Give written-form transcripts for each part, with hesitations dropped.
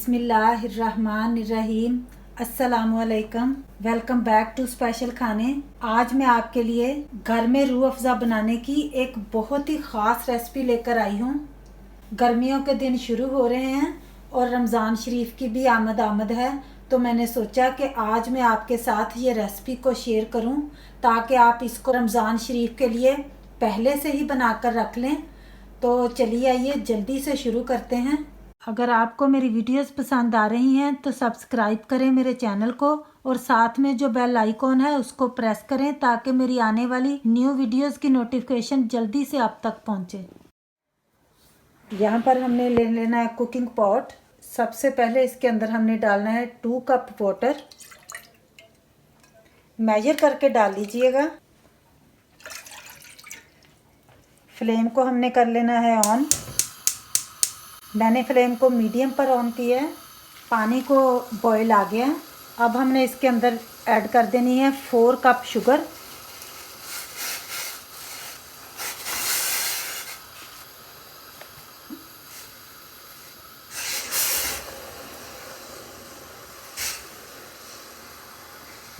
बिस्मिल्लाहिर्रहमानिर्रहीम। अस्सलामुअलैकुम। Welcome back to special खाने। आज मैं आपके लिए घर में रूह अफ़ज़ा बनाने की एक बहुत ही ख़ास रेसिपी लेकर आई हूँ। गर्मियों के दिन शुरू हो रहे हैं और रमज़ान शरीफ की भी आमद है, तो मैंने सोचा कि आज मैं आपके साथ ये रेसिपी को शेयर करूं ताकि आप इसको रमज़ान शरीफ के लिए पहले से ही बनाकर रख लें। तो चलिए आइए जल्दी से शुरू करते हैं। अगर आपको मेरी वीडियोस पसंद आ रही हैं तो सब्सक्राइब करें मेरे चैनल को और साथ में जो बेल आइकॉन है उसको प्रेस करें ताकि मेरी आने वाली न्यू वीडियोस की नोटिफिकेशन जल्दी से आप तक पहुंचे। यहाँ पर हमने ले लेना है कुकिंग पॉट। सबसे पहले इसके अंदर हमने डालना है 2 कप वाटर। मेजर करके डाल लीजिएगा। फ्लेम को हमने कर लेना है ऑन। मैंने फ्लेम को मीडियम पर ऑन किया है। पानी को बॉईल आ गया। अब हमने इसके अंदर ऐड कर देनी है 4 कप शुगर।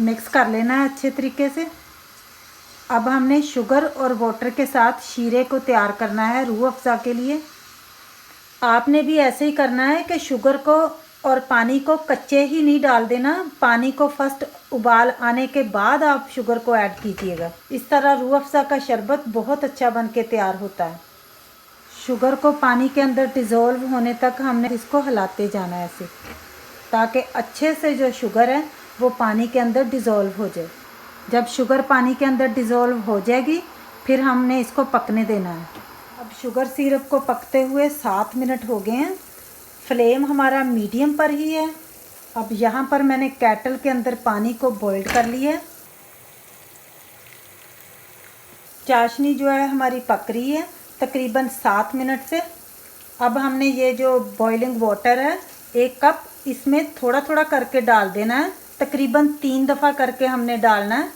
मिक्स कर लेना है अच्छे तरीके से। अब हमने शुगर और वाटर के साथ शीरे को तैयार करना है रूह अफ़ज़ा के लिए। आपने भी ऐसे ही करना है कि शुगर को और पानी को कच्चे ही नहीं डाल देना। पानी को फर्स्ट उबाल आने के बाद आप शुगर को ऐड कीजिएगा। इस तरह रूह अफ़ज़ा का शरबत बहुत अच्छा बन के तैयार होता है। शुगर को पानी के अंदर डिज़ोल्व होने तक हमने इसको हिलाते जाना है ऐसे, ताकि अच्छे से जो शुगर है वो पानी के अंदर डिज़ोल्व हो जाए। जब शुगर पानी के अंदर डिज़ोल्व हो जाएगी फिर हमने इसको पकने देना है। अब शुगर सिरप को पकते हुए 7 मिनट हो गए हैं। फ्लेम हमारा मीडियम पर ही है। अब यहाँ पर मैंने केटल के अंदर पानी को बॉईल कर लिया है। चाशनी जो है हमारी पक रही है तकरीबन 7 मिनट से। अब हमने ये जो बॉइलिंग वाटर है 1 कप, इसमें थोड़ा थोड़ा करके डाल देना है। तकरीबन 3 दफ़ा करके हमने डालना है,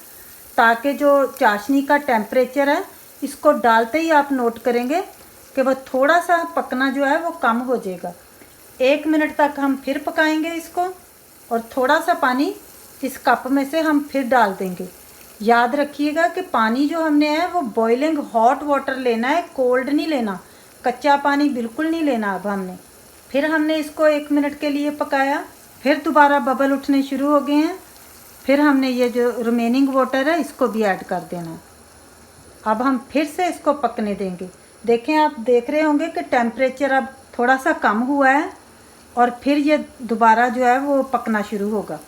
ताकि जो चाशनी का टेम्परेचर है इसको डालते ही आप नोट करेंगे कि वह थोड़ा सा पकना जो है वो कम हो जाएगा। 1 मिनट तक हम फिर पकाएंगे इसको और थोड़ा सा पानी इस कप में से हम फिर डाल देंगे। याद रखिएगा कि पानी जो हमने है वो बॉइलिंग हॉट वाटर लेना है, कोल्ड नहीं लेना, कच्चा पानी बिल्कुल नहीं लेना। अब फिर हमने इसको 1 मिनट के लिए पकाया। फिर दोबारा बबल उठने शुरू हो गए हैं। फिर हमने ये जो रिमेनिंग वाटर है इसको भी ऐड कर देना है। अब हम फिर से इसको पकने देंगे। देखें, आप देख रहे होंगे कि टेम्परेचर अब थोड़ा सा कम हुआ है और फिर ये दोबारा जो है वो पकना शुरू होगा।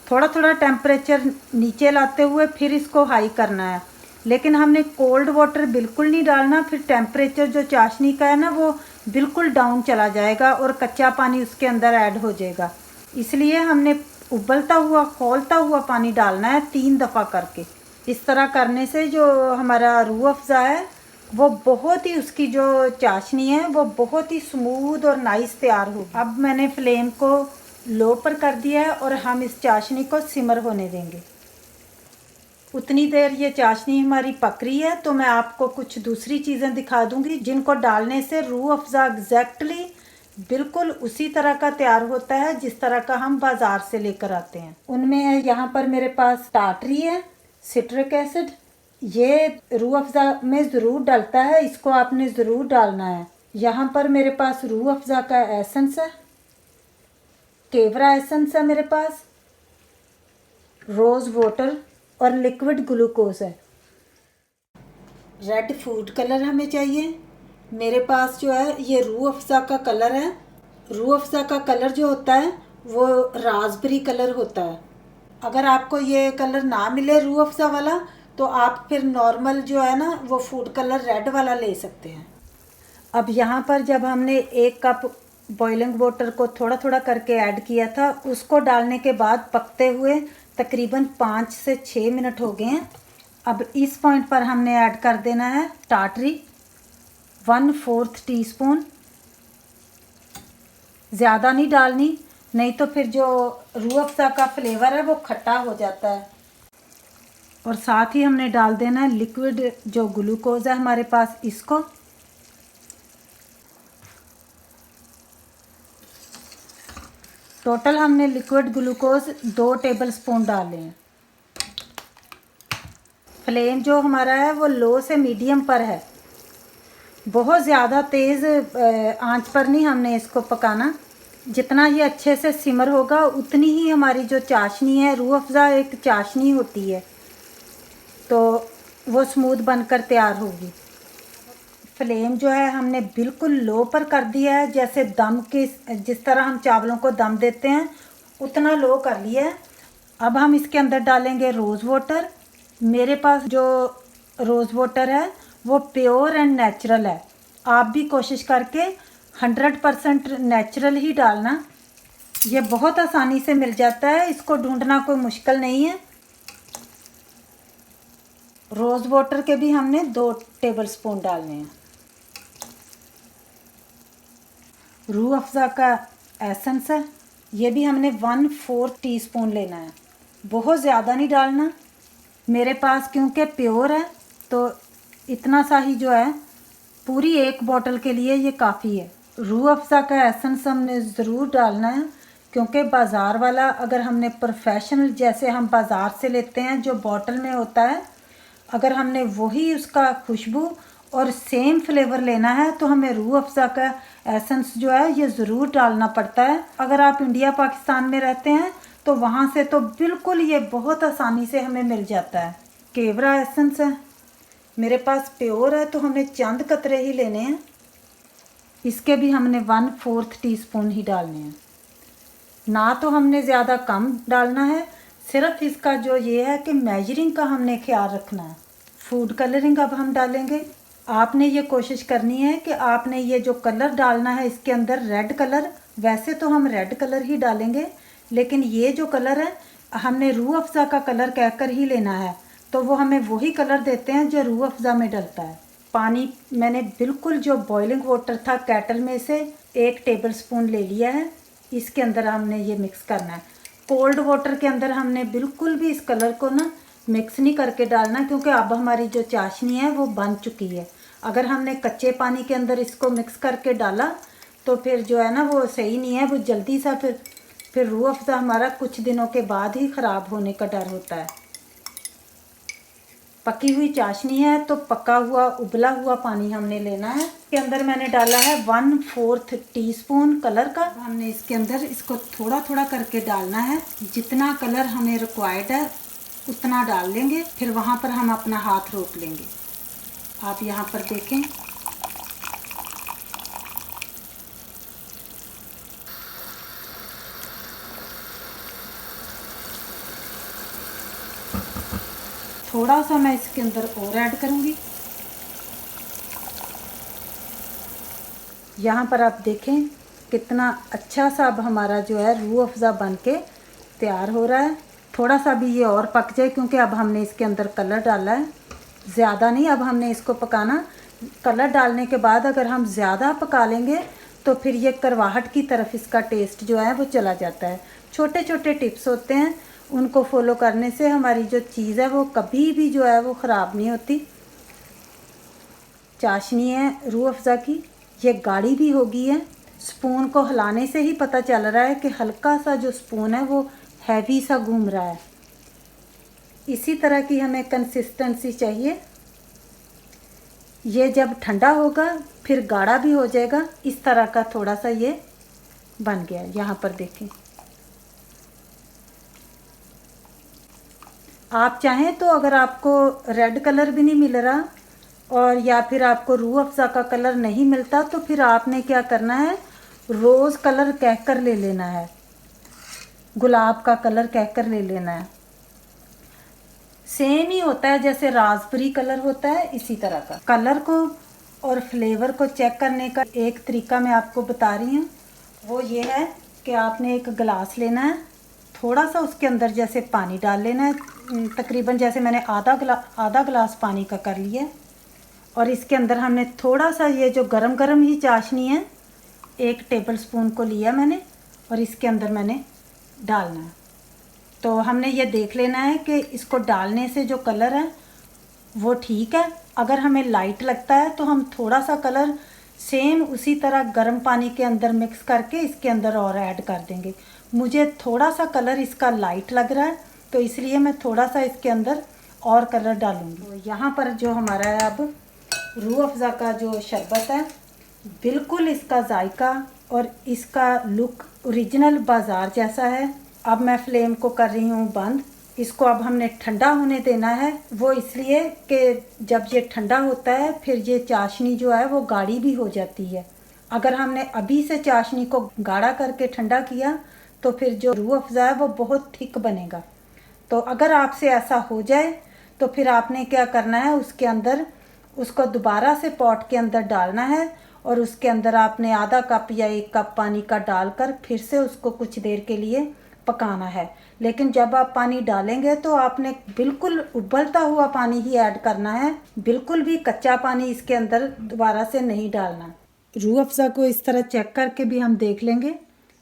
थोड़ा थोड़ा टेम्परेचर नीचे लाते हुए फिर इसको हाई करना है, लेकिन हमने कोल्ड वाटर बिल्कुल नहीं डालना। फिर टेम्परेचर जो चाशनी का है ना वो बिल्कुल डाउन चला जाएगा और कच्चा पानी उसके अंदर ऐड हो जाएगा। इसलिए हमने उबलता हुआ खौलता हुआ पानी डालना है 3 दफ़ा करके। इस तरह करने से जो हमारा रूह अफ़ज़ा है वो बहुत ही, उसकी जो चाशनी है वो बहुत ही स्मूथ और नाइस तैयार हो। अब मैंने फ्लेम को लो पर कर दिया है और हम इस चाशनी को सिमर होने देंगे। उतनी देर ये चाशनी हमारी पक रही है तो मैं आपको कुछ दूसरी चीज़ें दिखा दूंगी जिनको डालने से रूह अफ़ज़ा एग्जैक्टली बिल्कुल उसी तरह का तैयार होता है जिस तरह का हम बाज़ार से लेकर आते हैं। उनमें है यहाँ पर मेरे पास टाटरी है, सिट्रिक एसिड, ये रूह अफ़ज़ा में ज़रूर डलता है, इसको आपने ज़रूर डालना है। यहाँ पर मेरे पास रूह अफ़ज़ा का एसेंस है, केवरा एसेंस है मेरे पास, रोज़ वाटर और लिक्विड ग्लूकोज है। रेड फूड कलर हमें चाहिए। मेरे पास जो है ये रूह अफ़ज़ा का कलर है। रूह अफ़ज़ा का कलर जो होता है वो रास्पबेरी कलर होता है। अगर आपको ये कलर ना मिले रूह अफ़ज़ा वाला तो आप फिर नॉर्मल जो है ना वो फूड कलर रेड वाला ले सकते हैं। अब यहाँ पर जब हमने 1 कप बॉइलिंग वाटर को थोड़ा थोड़ा करके ऐड किया था, उसको डालने के बाद पकते हुए तकरीबन 5 से 6 मिनट हो गए हैं। अब इस पॉइंट पर हमने ऐड कर देना है टाटरी 1/4 टीस्पून। ज़्यादा नहीं डालनी, नहीं तो फिर जो रूह अफ़ज़ा का फ्लेवर है वो खट्टा हो जाता है। और साथ ही हमने डाल देना है लिक्विड जो ग्लूकोज है हमारे पास, इसको। टोटल हमने लिक्विड ग्लूकोज 2 टेबलस्पून डाले हैं। फ्लेम जो हमारा है वो लो से मीडियम पर है, बहुत ज़्यादा तेज़ आंच पर नहीं हमने इसको पकाना। जितना ये अच्छे से सिमर होगा उतनी ही हमारी जो चाशनी है, रूह अफ़ज़ा एक चाशनी होती है, तो वो स्मूथ बनकर तैयार होगी। फ्लेम जो है हमने बिल्कुल लो पर कर दिया है, जैसे दम के जिस तरह हम चावलों को दम देते हैं उतना लो कर लिया है। अब हम इसके अंदर डालेंगे रोज़ वाटर। मेरे पास जो रोज़ वाटर है वो प्योर एंड नेचुरल है। आप भी कोशिश करके 100% नेचुरल ही डालना, ये बहुत आसानी से मिल जाता है, इसको ढूंढना कोई मुश्किल नहीं है। रोज़ वाटर के भी हमने 2 टेबलस्पून डालने हैं। रूह अफ़ज़ा का एसेंस है, ये भी हमने 1/4 टीस्पून लेना है, बहुत ज़्यादा नहीं डालना। मेरे पास क्योंकि प्योर है तो इतना सा ही जो है, पूरी 1 बोतल के लिए ये काफ़ी है। रूह अफ़ज़ा का एसेंस हमने ज़रूर डालना है, क्योंकि बाज़ार वाला अगर हमने प्रोफेशनल जैसे हम बाज़ार से लेते हैं जो बोतल में होता है, अगर हमने वही उसका खुशबू और सेम फ्लेवर लेना है तो हमें रूह अफ़ज़ा का एसेंस जो है ये ज़रूर डालना पड़ता है। अगर आप इंडिया पाकिस्तान में रहते हैं तो वहाँ से तो बिल्कुल ये बहुत आसानी से हमें मिल जाता है। केवरा एसेंस है, मेरे पास प्योर है तो हमने चंद कतरे ही लेने हैं, इसके भी हमने 1/4 टीस्पून ही डालने हैं। ना तो हमने ज़्यादा कम डालना है, सिर्फ इसका जो ये है कि मेजरिंग का हमने ख्याल रखना है। फूड कलरिंग अब हम डालेंगे। आपने ये कोशिश करनी है कि आपने ये जो कलर डालना है इसके अंदर रेड कलर, वैसे तो हम रेड कलर ही डालेंगे, लेकिन ये जो कलर है हमने रूह अफ़ज़ा का कलर कहकर ही लेना है, तो वो हमें वही कलर देते हैं जो रूह अफ़ज़ा में डलता है। पानी मैंने बिल्कुल जो बॉइलिंग वाटर था केटल में से 1 टेबलस्पून ले लिया है, इसके अंदर हमने ये मिक्स करना है। कोल्ड वाटर के अंदर हमने बिल्कुल भी इस कलर को ना मिक्स नहीं करके डालना, क्योंकि अब हमारी जो चाशनी है वो बन चुकी है। अगर हमने कच्चे पानी के अंदर इसको मिक्स करके डाला तो फिर जो है ना वो सही नहीं है, वो जल्दी सा फिर रूह अफ़ज़ा हमारा कुछ दिनों के बाद ही ख़राब होने का डर होता है। पकी हुई चाशनी है तो पका हुआ उबला हुआ पानी हमने लेना है। इसके अंदर मैंने डाला है 1/4 टीस्पून कलर का। हमने इसके अंदर इसको थोड़ा थोड़ा करके डालना है, जितना कलर हमें रिक्वायर्ड है उतना डाल लेंगे, फिर वहाँ पर हम अपना हाथ रोक लेंगे। आप यहाँ पर देखें, थोड़ा सा मैं इसके अंदर और ऐड करूँगी। यहाँ पर आप देखें कितना अच्छा सा अब हमारा जो है रूह अफ़ज़ा बन के तैयार हो रहा है। थोड़ा सा भी ये और पक जाए, क्योंकि अब हमने इसके अंदर कलर डाला है, ज़्यादा नहीं अब हमने इसको पकाना। कलर डालने के बाद अगर हम ज़्यादा पका लेंगे तो फिर ये करवाहट की तरफ इसका टेस्ट जो है वो चला जाता है। छोटे छोटे टिप्स होते हैं, उनको फॉलो करने से हमारी जो चीज़ है वो कभी भी जो है वो ख़राब नहीं होती। चाशनी है रूह अफ़ज़ा की, ये गाढ़ी भी हो गई है। स्पून को हिलाने से ही पता चल रहा है कि हल्का सा जो स्पून है वो हैवी सा घूम रहा है। इसी तरह की हमें कंसिस्टेंसी चाहिए। ये जब ठंडा होगा फिर गाढ़ा भी हो जाएगा। इस तरह का थोड़ा सा ये बन गया। यहाँ पर देखें, आप चाहें तो अगर आपको रेड कलर भी नहीं मिल रहा और या फिर आपको रूह अफ़ज़ा का कलर नहीं मिलता तो फिर आपने क्या करना है, रोज़ कलर कहकर ले लेना है, गुलाब का कलर कहकर ले लेना है। सेम ही होता है जैसे रास्पबेरी कलर होता है, इसी तरह का। कलर को और फ्लेवर को चेक करने का एक तरीका मैं आपको बता रही हूँ, वो ये है कि आपने एक गिलास लेना है, थोड़ा सा उसके अंदर जैसे पानी डाल लेना है, तकरीबन जैसे मैंने आधा गिलास पानी का कर लिया है। और इसके अंदर हमने थोड़ा सा ये जो गरम गरम ही चाशनी है 1 टेबलस्पून को लिया मैंने और इसके अंदर मैंने डालना है। तो हमने ये देख लेना है कि इसको डालने से जो कलर है वो ठीक है। अगर हमें लाइट लगता है तो हम थोड़ा सा कलर सेम उसी तरह गर्म पानी के अंदर मिक्स करके इसके अंदर और ऐड कर देंगे। मुझे थोड़ा सा कलर इसका लाइट लग रहा है, तो इसलिए मैं थोड़ा सा इसके अंदर और कलर डालूँगी। तो यहाँ पर जो हमारा है अब रूह अफ़ज़ा का जो शरबत है, बिल्कुल इसका जायका और इसका लुक ओरिजिनल बाज़ार जैसा है। अब मैं फ्लेम को कर रही हूँ बंद। इसको अब हमने ठंडा होने देना है, वो इसलिए कि जब ये ठंडा होता है फिर ये चाशनी जो है वो गाढ़ी भी हो जाती है। अगर हमने अभी से चाशनी को गाढ़ा करके ठंडा किया तो फिर जो रूह अफ़ज़ा है वो बहुत थिक बनेगा। तो अगर आपसे ऐसा हो जाए तो फिर आपने क्या करना है, उसके अंदर उसको दोबारा से पॉट के अंदर डालना है और उसके अंदर आपने आधा कप या 1 कप पानी का डालकर फिर से उसको कुछ देर के लिए पकाना है। लेकिन जब आप पानी डालेंगे तो आपने बिल्कुल उबलता हुआ पानी ही ऐड करना है, बिल्कुल भी कच्चा पानी इसके अंदर दोबारा से नहीं डालना। रूह अफ़ज़ा को इस तरह चेक करके भी हम देख लेंगे।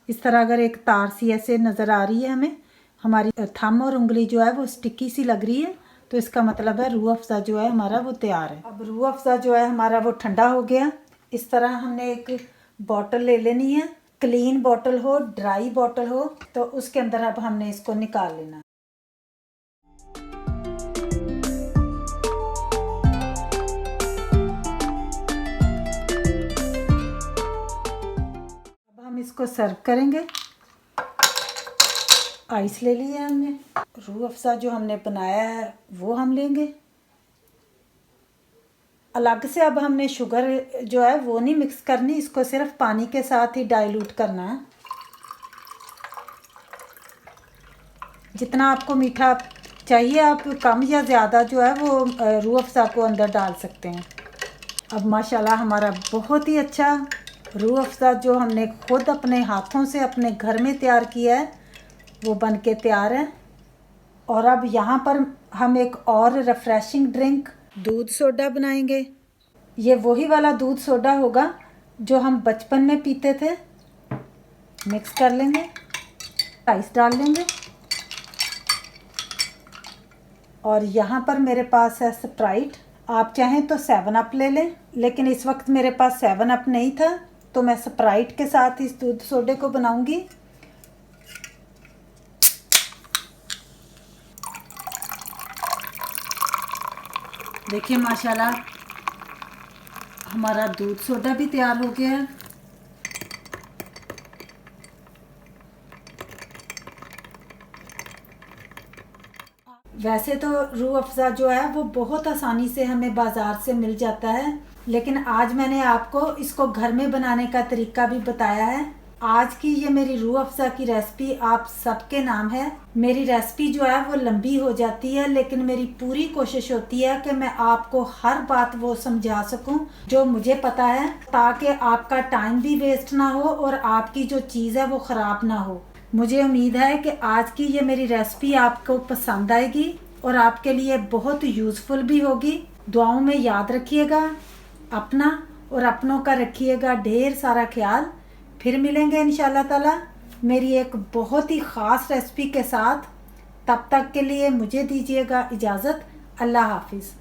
इस तरह अगर एक तार सी ऐसे नज़र आ रही है हमें, हमारी थंब और उंगली जो है वो स्टिकी सी लग रही है, तो इसका मतलब है रूह अफ़ज़ा जो है हमारा वो तैयार है। अब रूह अफ़ज़ा जो है हमारा वो ठंडा हो गया। इस तरह हमने एक बॉटल ले लेनी है, क्लीन बॉटल हो, ड्राई बॉटल हो, तो उसके अंदर अब हमने इसको निकाल लेना। अब हम इसको सर्व करेंगे। आइस ले लिया है हमने, रूह अफ़ज़ा जो हमने बनाया है वो हम लेंगे। अलग से अब हमने शुगर जो है वो नहीं मिक्स करनी, इसको सिर्फ पानी के साथ ही डाइल्यूट करना है। जितना आपको मीठा चाहिए आप कम या ज़्यादा जो है वो रूह अफ़ज़ा को अंदर डाल सकते हैं। अब माशाल्लाह हमारा बहुत ही अच्छा रूह अफ़ज़ा जो हमने खुद अपने हाथों से अपने घर में तैयार किया है वो बन के तैयार है। और अब यहाँ पर हम एक और रिफ़्रेशिंग ड्रिंक दूध सोडा बनाएंगे। ये वही वाला दूध सोडा होगा जो हम बचपन में पीते थे। मिक्स कर लेंगे, आइस डाल लेंगे और यहाँ पर मेरे पास है स्प्राइट। आप चाहें तो 7 अप ले लें, लेकिन इस वक्त मेरे पास 7 अप नहीं था तो मैं स्प्राइट के साथ इस दूध सोडे को बनाऊंगी। देखिए माशाल्लाह हमारा दूध सोडा भी तैयार हो गया है। वैसे तो रूह अफ़ज़ा जो है वो बहुत आसानी से हमें बाज़ार से मिल जाता है, लेकिन आज मैंने आपको इसको घर में बनाने का तरीका भी बताया है। आज की ये मेरी रूह अफ़ज़ा की रेसिपी आप सबके नाम है। मेरी रेसिपी जो है वो लंबी हो जाती है, लेकिन मेरी पूरी कोशिश होती है कि मैं आपको हर बात वो समझा सकूं जो मुझे पता है, ताकि आपका टाइम भी वेस्ट ना हो और आपकी जो चीज़ है वो ख़राब ना हो। मुझे उम्मीद है कि आज की ये मेरी रेसिपी आपको पसंद आएगी और आपके लिए बहुत यूज़फुल भी होगी। दुआओं में याद रखिएगा, अपना और अपनों का रखिएगा ढेर सारा ख्याल। फिर मिलेंगे इंशाल्लाह ताला मेरी एक बहुत ही ख़ास रेसिपी के साथ। तब तक के लिए मुझे दीजिएगा इजाज़त। अल्लाह हाफिज़।